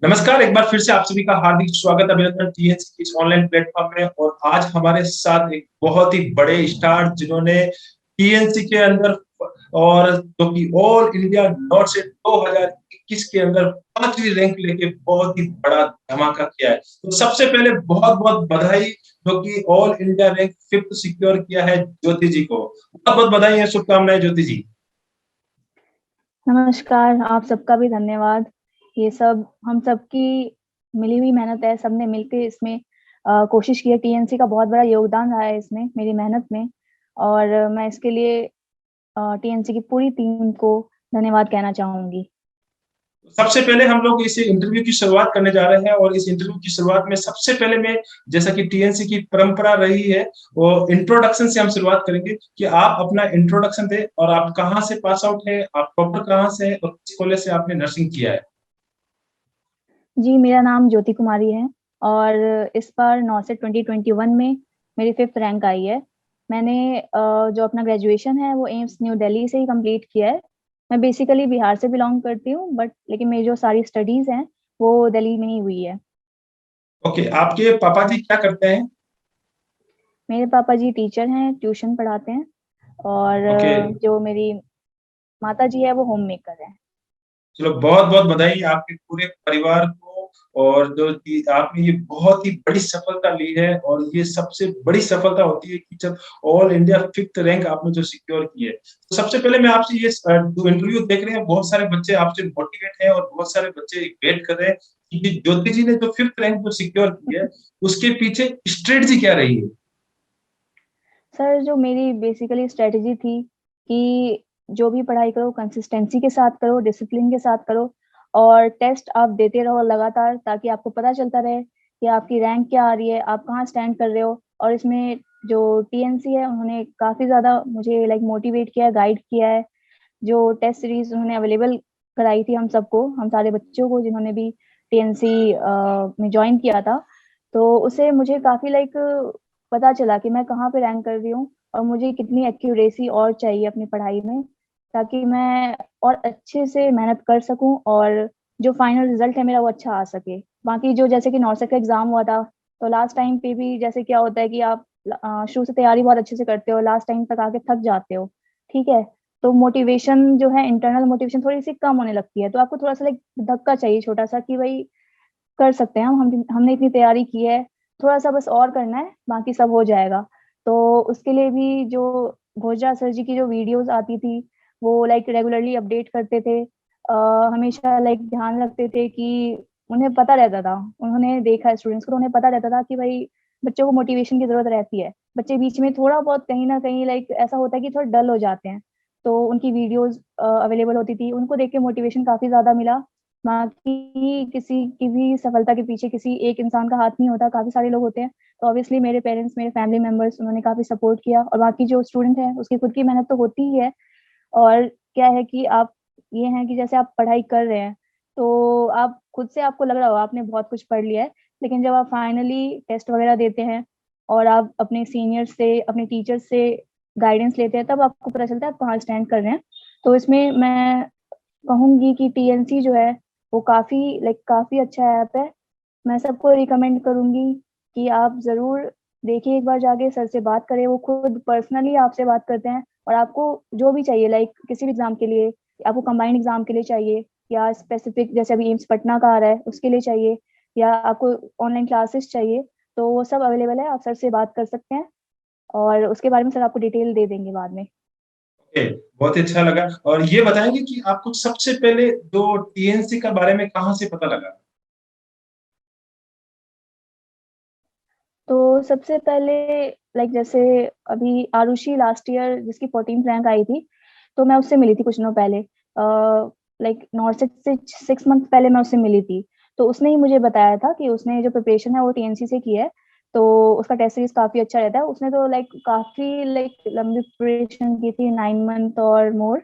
नमस्कार, एक बार फिर से आप सभी का हार्दिक स्वागत अभिनंदन टीएनसी की इस ऑनलाइन प्लेटफॉर्म में। और आज हमारे साथ एक बहुत ही बड़े स्टार जिन्होंने टीएनसी के अंदर और जो कि ऑल इंडिया नॉर्थ से 2021 के अंदर 5वीं रैंक लेके बहुत ही बड़ा धमाका किया है। तो सबसे पहले बहुत बहुत बधाई, जो कि all India rank 5th secure किया है ज्योति जी को। बहुत बहुत बधाई है, शुभकामनाएं ज्योति जी। नमस्कार, आप सबका भी धन्यवाद। ये सब हम सबकी मिली हुई मेहनत है, सबने मिलके इसमें कोशिश की है। टीएनसी का बहुत बड़ा योगदान रहा है इसमें, मेरी मेहनत में। और मैं इसके लिए टीएनसी की पूरी टीम को धन्यवाद कहना चाहूंगी। सबसे पहले हम लोग इस इंटरव्यू की शुरुआत करने जा रहे हैं, और इस इंटरव्यू की शुरुआत में सबसे पहले मैं, जैसा कि टीएनसी की परंपरा रही है, वो इंट्रोडक्शन से हम शुरुआत करेंगे कि आप अपना इंट्रोडक्शन दें और आप कहाँ से पास आउट है, आप प्रॉपर कहाँ से है और किस कॉलेज से आपने नर्सिंग किया है। जी, मेरा नाम ज्योति कुमारी है और इस बार नॉर्सेट 2021 में मेरी 5th रैंक आई है। मैंने जो अपना ग्रेजुएशन है वो एम्स न्यू दिल्ली से ही कंप्लीट किया है। मैं बेसिकली बिहार से बिलोंग करती हूँ, बट लेकिन मेरी जो सारी स्टडीज हैं वो दिल्ली में ही हुई है। ओके, आपके पापा जी क्या करते हैं? मेरे पापा जी टीचर हैं, ट्यूशन पढ़ाते हैं। और ओके, जो मेरी माता जी है वो होम मेकर है। चलो बहुत बहुत बधाई आपके पूरे परिवार को। और जो कि आपने ये बहुत ही बड़ी सफलता ली है, और ये सबसे बड़ी सफलता होती है कि जब ऑल इंडिया 5th रैंक आपने जो सिक्योर की है। तो सबसे पहले मैं आपसे ये जो इंटरव्यू देख रहे हैं, बहुत सारे बच्चे आपसे मोटिवेट हैं और बहुत सारे बच्चे वेट कर रहे हैं कि ज्योति जी ने जो 5th रैंक जो सिक्योर की है, उसके पीछे स्ट्रेटजी क्या रही है? सर, जो मेरी बेसिकली स्ट्रेटजी थी कि जो भी पढ़ाई करो कंसिस्टेंसी के साथ करो, डिसिप्लिन के साथ करो और टेस्ट आप देते रहो लगातार, ताकि आपको पता चलता रहे कि आपकी रैंक क्या आ रही है, आप कहाँ स्टैंड कर रहे हो। और इसमें जो टीएनसी है उन्होंने काफ़ी ज़्यादा मुझे मोटिवेट किया है, गाइड किया है। जो टेस्ट सीरीज उन्होंने अवेलेबल कराई थी हम सबको, हम सारे बच्चों को जिन्होंने भी टीएनसी में ज्वाइन किया था, तो उससे मुझे काफ़ी पता चला कि मैं कहाँ पे रैंक कर रही हूँ और मुझे कितनी एक्यूरेसी और चाहिए अपनी पढ़ाई में, ताकि मैं और अच्छे से मेहनत कर सकूं और जो फाइनल रिजल्ट है मेरा वो अच्छा आ सके। बाकी जो जैसे कि नॉर्सेट का एग्जाम हुआ था, तो लास्ट टाइम पे भी जैसे क्या होता है कि आप शुरू से तैयारी बहुत अच्छे से करते हो, लास्ट टाइम तक आके थक जाते हो, ठीक है। तो मोटिवेशन जो है, इंटरनल मोटिवेशन थोड़ी सी कम होने लगती है, तो आपको थोड़ा सा धक्का चाहिए छोटा सा कि भाई कर सकते हैं हमने इतनी तैयारी की है, थोड़ा सा बस और करना है, बाकी सब हो जाएगा। तो उसके लिए भी जो भोजराज सर जी की जो वीडियोस आती थी, वो रेगुलरली अपडेट करते थे। हमेशा ध्यान रखते थे कि उन्हें पता रहता था, उन्होंने देखा है स्टूडेंट्स को, तो उन्हें पता रहता था कि भाई बच्चों को मोटिवेशन की जरूरत रहती है। बच्चे बीच में थोड़ा बहुत कहीं ना कहीं ऐसा होता है कि थोड़ा डल हो जाते हैं, तो उनकी वीडियोस अवेलेबल होती थी, उनको देख के मोटिवेशन काफी ज्यादा मिला। बाकी किसी की भी सफलता के पीछे किसी एक इंसान का हाथ नहीं होता, काफी सारे लोग होते हैं। तो ऑब्वियसली मेरे पेरेंट्स, मेरे फैमिली मेंबर्स, उन्होंने काफी सपोर्ट किया, और बाकी जो स्टूडेंट है उसकी खुद की मेहनत तो होती ही है। और क्या है कि आप, ये है कि जैसे आप पढ़ाई कर रहे हैं, तो आप खुद से आपको लग रहा हो आपने बहुत कुछ पढ़ लिया है, लेकिन जब आप फाइनली टेस्ट वगैरह देते हैं और आप अपने सीनियर से, अपने टीचर से गाइडेंस लेते हैं, तब आपको पता चलता है आप कहाँ स्टैंड कर रहे हैं। तो इसमें मैं कहूंगी कि टीएनसी जो है वो काफी अच्छा ऐप है। मैं सबको रिकमेंड करूंगी कि आप जरूर देखिए, एक बार जाके सर से बात करें, वो खुद पर्सनली आपसे बात करते हैं। और आपको जो भी चाहिए, किसी भी एग्जाम के लिए, आपको कंबाइंड एग्जाम के लिए चाहिए या स्पेसिफिक जैसे अभी एम्स पटना का आ रहा है उसके लिए चाहिए, या आपको ऑनलाइन क्लासेस चाहिए, तो वो सब अवेलेबल है, आप सर से बात कर सकते हैं और उसके बारे में सर आपको डिटेल दे देंगे बाद में। ओके, बहुत ही अच्छा लगा। और ये बताएंगे कि आपको सबसे पहले जो टीएनसी का बारे में कहाँ से पता लगा? तो सबसे पहले जैसे अभी आरुषि लास्ट ईयर जिसकी 14th रैंक आई थी, तो मैं उससे मिली थी कुछ दिनों पहले। नॉर्सेट से 6 मंथ पहले मैं उससे मिली थी। तो उसने ही मुझे बताया था कि उसने जो प्रिपरेशन है वो टीएनसी से की है, तो उसका टेस्ट सीरीज काफी अच्छा रहता है। उसने तो काफी लंबी प्रिपरेशन की थी, 9 मंथ और मोर।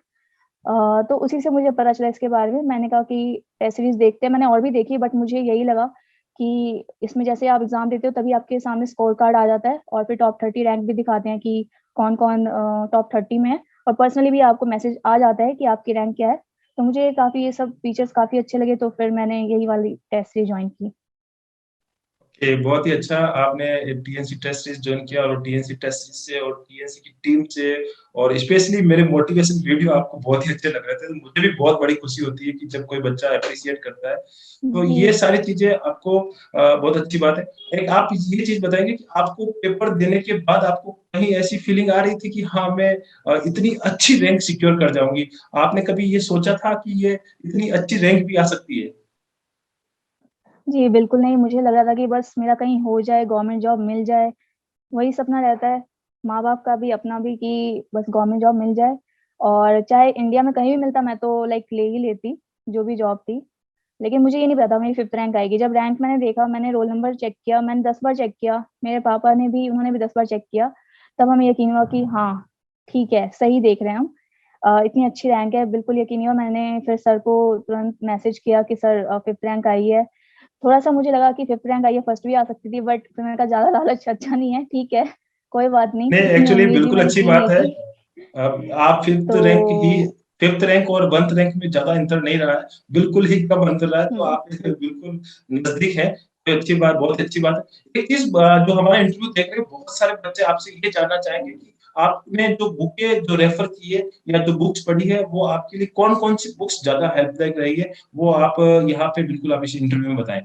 तो उसी से मुझे पता चला इसके बारे में। मैंने कहा कि टेस्ट सीरीज देखते हैं, मैंने और भी देखी, बट मुझे यही लगा कि इसमें जैसे आप एग्जाम देते हो तभी आपके सामने स्कोर कार्ड आ जाता है और फिर टॉप 30 रैंक भी दिखाते हैं कि कौन कौन टॉप 30 में है, और पर्सनली भी आपको मैसेज आ जाता है कि आपकी रैंक क्या है। तो मुझे काफ़ी ये सब फीचर्स काफ़ी अच्छे लगे, तो फिर मैंने यही वाली टेस्ट सीरीज़ जॉइन की। बहुत ही अच्छा आपने टीएनसी टेस्ट सीरीज ज्वाइन किया और टीएनसी टेस्ट सीरीज से और टीएनसी की टीम से और स्पेशली मेरे मोटिवेशन वीडियो आपको बहुत ही अच्छे लग रहे थे। तो मुझे भी बहुत बड़ी खुशी होती है कि जब कोई बच्चा एप्रिशिएट करता है। तो जी। ये सारी चीज़ें आपको बहुत अच्छी बात है। एक आप ये चीज़ बताएँगे कि आपको पेपर देने के बाद आपको कहीं ऐसी फीलिंग आ रही थी कि हाँ, मैं इतनी अच्छी रैंक सिक्योर कर जाऊँगी। आपने कभी ये सोचा था कि ये इतनी अच्छी रैंक भी आ सकती है? जी, बिल्कुल नहीं, मुझे लग रहा था कि बस मेरा कहीं हो जाए, गवर्नमेंट जॉब मिल जाए, वही सपना रहता है, माँ-बाप का भी, अपना भी कि बस गवर्नमेंट जॉब मिल जाए और चाहे इंडिया में कहीं भी मिलता मैं तो लाइक ले ही लेती, जो भी जॉब थी। लेकिन मुझे ये नहीं पता था मेरी 5th रैंक आएगी। जब रैंक मैंने देखा, मैंने रोल नंबर चेक किया, मैंने 10 बार चेक किया, मेरे पापा ने भी उन्होंने भी 10 बार चेक किया, तब हमें यकीन हुआ कि हाँ, ठीक है, सही देख रहे हैं हम। इतनी अच्छी रैंक है, बिल्कुल यकीन नहीं हुआ। मैंने फिर सर को तुरंत मैसेज किया कि सर 5th रैंक आई है। थोड़ा-सा मुझे लगा कि 5th रैंक आई है, 1st भी आ सकती थी, बट फिर मैंने कहा ज़्यादा लालच अच्छा नहीं है, ठीक है, कोई बात नहीं, नहीं, इतनी एक्चुअली उम्मीद भी बिल्कुल मैंने अच्छी की बात नहीं है। थी। आप 5th तो रैंक ही 5th रैंक और 1th रैंक में ज़्यादा अंतर नहीं रहा है, बिल्कुल ही कम अंतर रहा है, तो हुँ, आप बिल्कुल नज़दीक हैं, तो अच्छी बात बहुत अच्छी बात है। एक चीज़ जो हमारा इंटरव्यू देख रहे हैं, बहुत सारे बच्चे आपसे ये जानना चाहेंगे कि आपने जो बुकें जो रेफ़र की है या जो बुक्स पढ़ी है, वो आपके लिए कौन-कौन सी बुक्स ज़्यादा हेल्पलाइक रही है? वो आप यहाँ पे बिल्कुल आप इस इंटरव्यू में बताएँ।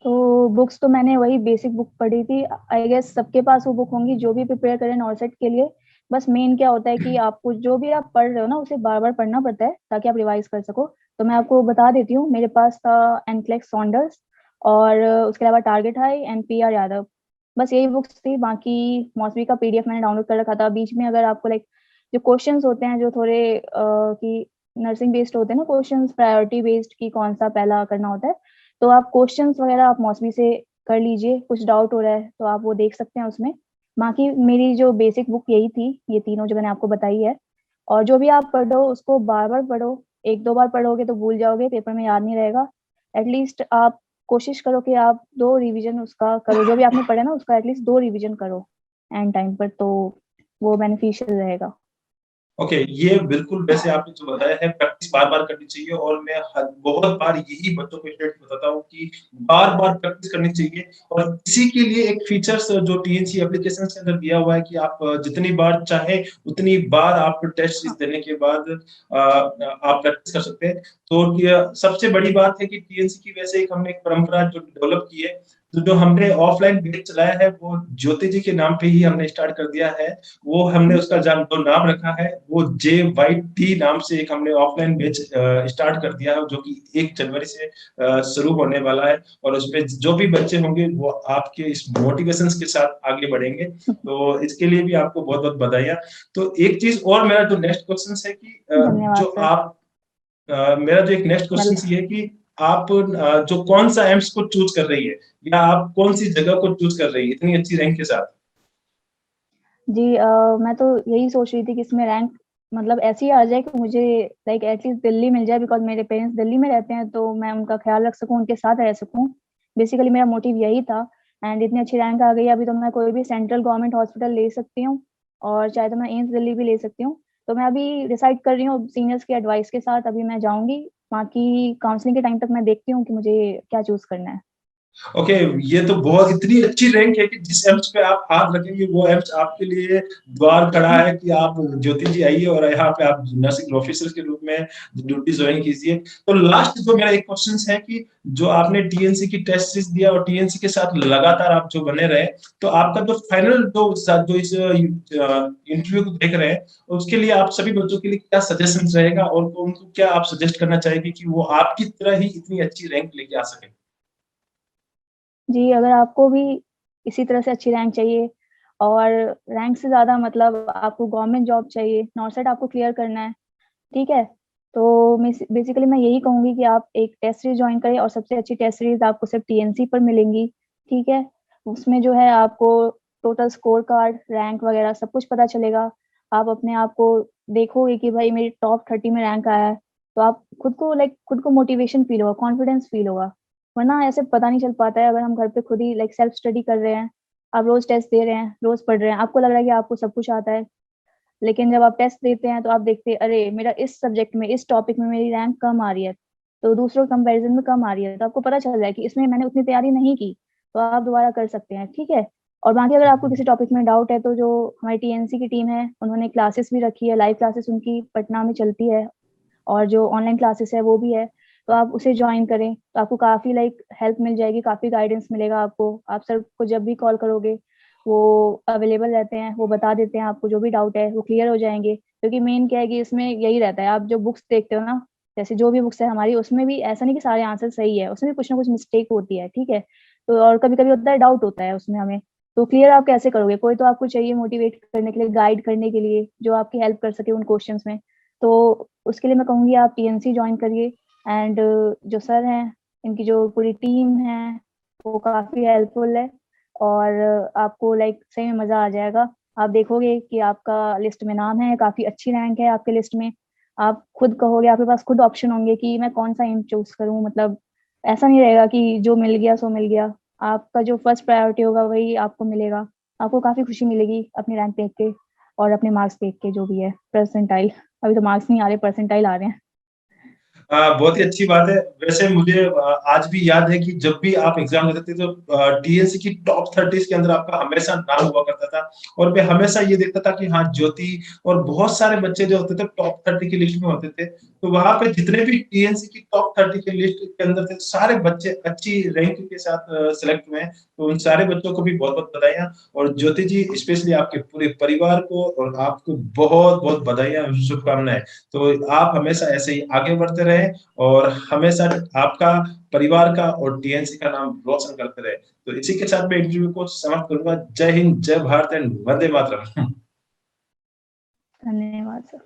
तो बुक्स तो मैंने वही बेसिक बुक पढ़ी थी। आई गेस सबके पास वो बुक होंगी जो भी प्रिपेयर करें नॉर्सेट के लिए। बस मेन क्या होता है कि आपको जो भी आप पढ़ रहे हो ना, उसे बार-बार पढ़ना पड़ता है ताकि आप रिवाइज़ कर सको। तो मैं आपको बता देती हूँ, मेरे पास था एनक्लेक्स सॉन्डर्स और उसके अलावा target high and PR Yadav. बस यही बुक्स थी, बाकी मौसवी का पीडीएफ मैंने डाउनलोड कर रखा था। बीच में अगर आपको लाइक जो क्वेश्चन्स होते हैं जो थोड़े कि नर्सिंग बेस्ड होते हैं ना क्वेश्चन्स, प्रायोरिटी बेस्ड कि कौन-सा पहला करना होता है, तो आप क्वेश्चंस वगैरह आप मौसमी से कर लीजिए, कुछ डाउट हो रहा है तो आप वो देख सकते हैं उसमें। बाकी मेरी जो बेसिक बुक यही थी, ये तीनों जो मैंने आपको बताई है और जो भी आप पढ़ो उसको बार-बार पढ़ो, 1-2 बार पढ़ोगे तो भूल जाओगे, पेपर में याद नहीं रहेगा। एट लीस्ट आप कोशिश करो कि आप 2 रिवीजन उसका करो, जो भी आपने पढ़ा है ना उसका एट लीस्ट 2 रिवीजन करो एंड टाइम पर, तो वो बेनिफिशियल रहेगा। ओके, ये बिल्कुल वैसे आपने जो बताया है प्रैक्टिस बार-बार करनी चाहिए और मैं बहुत बार यही बच्चों को स्टूडेंट बताता हूँ कि बार-बार प्रैक्टिस करनी चाहिए और इसी के लिए एक फीचर्स जो टीएनसी एप्लीकेशंस के अंदर दिया हुआ है कि आप जितनी बार चाहे उतनी बार आप टेस्ट सीरीज़ हाँ। देने के बाद आप प्रैक्टिस कर सकते हैं। तो ये सबसे बड़ी बात है कि टीएनसी की वैसे एक हमने एक परंपरा जो डेवलप की है, तो जो हमने ऑफलाइन बैच चलाया है वो ज्योति जी के नाम पे ही हमने स्टार्ट कर दिया है। वो हमने हुँ, उसका जो नाम रखा है वो JYT नाम से एक हमने ऑफलाइन बैच स्टार्ट कर दिया है जो कि 1 जनवरी से शुरू होने वाला है और उसमें जो भी बच्चे होंगे वो आपके इस मोटिवेशंस के साथ आगे बढ़ेंगे। तो इसके लिए भी आपको बहुत-बहुत बधाइयाँ। तो एक चीज़ और मेरा जो नेक्स्ट क्वेश्चन्स है कि धन्यवाद जो सर। आप मेरा जो एक नेक्स्ट क्वेश्चन्स मतलब ये है कि आप जो कौन-सा एम्स को चूज़ कर रही है या आप कौन-सी जगह को चूज़ कर रही है इतनी अच्छी रैंक के साथ? जी मैं तो यही सोच रही थी कि इसमें रैंक मतलब ऐसी आ जाए कि मुझे लाइक एटलीस्ट दिल्ली मिल जाए बिकॉज़ मेरे पेरेंट्स दिल्ली में रहते हैं, तो मैं उनका ख़्याल रख सकूँ, उनके साथ रह सकूँ। बेसिकली मेरा मोटिव यही था एंड इतनी अच्छी रैंक आ गई है, अभी तो मैं कोई भी सेंट्रल गवर्नमेंट हॉस्पिटल ले सकती हूँ और चाहे तो मैं एम्स दिल्ली भी ले सकती हूँ। तो मैं अभी डिसाइड कर रही हूँ सीनियर्स की एडवाइस के साथ अभी मैं जाऊँगी, बाकी काउंसलिंग के टाइम तक मैं देखती हूँ कि मुझे क्या चूज़ करना है। ओके, ये तो बहुत इतनी अच्छी रैंक है कि जिस एम्स पे आप हाथ रखेंगे वो एम्स आपके लिए द्वार खड़ा है कि आप ज्योति जी आइए और यहाँ पे आप नर्सिंग ऑफिसर के रूप में ड्यूटी ज्वाइन कीजिए। तो लास्ट जो मेरा एक क्वेश्चन है कि जो आपने टीएनसी की टेस्ट सीरीज दिया और टीएनसी के साथ लगातार आप जो बने रहे, तो आपका जो फाइनल जो इस इंटरव्यू को देख रहे हैं, उसके लिए आप सभी बच्चों के लिए क्या सजेशंस रहेगा और उनको क्या आप सजेस्ट करना चाहेंगे कि वो आपकी तरह ही इतनी अच्छी रैंक लेके आ सकें? जी, अगर आपको भी इसी तरह से अच्छी रैंक चाहिए और रैंक से ज़्यादा मतलब आपको गवर्नमेंट जॉब चाहिए, नॉर्सेट आपको क्लियर करना है, ठीक है? तो मिस बेसिकली मैं यही कहूँगी कि आप एक टेस्ट सीरीज़ जॉइन करें और सबसे अच्छी टेस्ट सीरीज़ आपको सिर्फ़ टीएनसी पर मिलेंगी, ठीक है? उसमें जो है आपको टोटल स्कोर कार्ड, रैंक वगैरह सब कुछ पता चलेगा। आप अपने आप को देखोगे कि भाई मेरी टॉप 30 में रैंक आया है, तो आप खुद को लाइक खुद को मोटिवेशन फ़ील होगा, कॉन्फिडेंस फ़ील होगा। वरना ऐसे पता नहीं चल पाता है अगर हम घर पे खुद ही लाइक सेल्फ स्टडी कर रहे हैं, आप रोज़ टेस्ट दे रहे हैं, रोज़ पढ़ रहे हैं, आपको लग रहा है कि आपको सब कुछ आता है, लेकिन जब आप टेस्ट देते हैं तो आप देखते हैं अरे मेरा इस सब्जेक्ट में, इस टॉपिक में मेरी रैंक कम आ रही है, तो दूसरों कंपैरिजन में कम आ रही है, तो आपको पता चल रहा है कि इसमें मैंने उतनी तैयारी नहीं की, तो आप दोबारा कर सकते हैं, ठीक है? और बाकी अगर आपको किसी टॉपिक में डाउट है तो जो हमारी टीएनसी की टीम है, उन्होंने क्लासेस भी रखी है, लाइव क्लासेस उनकी पटना में चलती है, और जो ऑनलाइन क्लासेस है वो भी है, तो आप उसे ज्वाइन करें, तो आपको काफ़ी लाइक हेल्प मिल जाएगी, काफ़ी गाइडेंस मिलेगा आपको। आप सर को जब भी कॉल करोगे, वो अवेलेबल रहते हैं, वो बता देते हैं आपको जो भी डाउट है, वो क्लियर हो जाएँगे। क्योंकि मेन क्या है कि इसमें यही रहता है, आप जो बुक्स देखते हो ना, जैसे जो भी बुक्स है हमारी, उसमें भी ऐसा नहीं कि सारे आंसर सही है, उसमें भी कुछ ना कुछ मिस्टेक होती है, ठीक है? तो और कभी-कभी होता है, डाउट होता है उसमें हमें, तो क्लियर आप कैसे करोगे? कोई तो आपको चाहिए मोटिवेट करने के लिए, गाइड करने के लिए, जो आपकी हेल्प कर सके उन क्वेश्चंस में। तो उसके लिए मैं कहूँगी आप टीएनसी जॉइन करिए, एंड जो सर हैं, इनकी जो पूरी टीम है, वो काफ़ी हेल्पफुल है, और आपको लाइक सही में मज़ा आ जाएगा। आप देखोगे कि आपका लिस्ट में नाम है, काफ़ी अच्छी रैंक है आपके लिस्ट में। आप खुद कहोगे, आपके पास खुद ऑप्शन होंगे कि मैं कौन-सा एम चूज़ करूँ, मतलब ऐसा नहीं रहेगा कि जो मिल गया सो मिल गया। आपका जो फर्स्ट प्रायोरिटी होगा वही आपको मिलेगा। आपको काफ़ी खुशी मिलेगी अपनी रैंक देख के और अपने मार्क्स देख के, जो भी है, परसेंटाइल। अभी तो मार्क्स नहीं आ रहे, परसेंटाइल आ रहे हैं। बहुत ही अच्छी बात है। वैसे मुझे आज भी याद है कि जब भी आप एग्जाम देते थे तो टीएनसी की टॉप 30 के अंदर आपका हमेशा नाम हुआ करता था, और मैं हमेशा ये देखता था कि हाँ, ज्योति और बहुत सारे बच्चे जो होते थे टॉप 30 की लिस्ट में होते थे। तो वहां पे जितने भी टीएनसी की टॉप 30 की लिस्ट के अंदर थे, सारे बच्चे अच्छी रैंक के साथ सिलेक्ट हुए हैं। तो उन सारे बच्चों को भी बहुत-बहुत बधाइयाँ, और ज्योति जी स्पेशली आपके पूरे परिवार को और आपको बहुत-बहुत बधाइयाँ और शुभकामनाएँ। तो आप हमेशा ऐसे ही आगे बढ़ते रहें, और हमेशा आपका, परिवार का और टीएनसी का नाम रोशन करते रहे। तो इसी के साथ मैं इंटरव्यू को समाप्त करूंगा। जय हिंद, जय भारत एंड वंदे मातरम। धन्यवाद सर।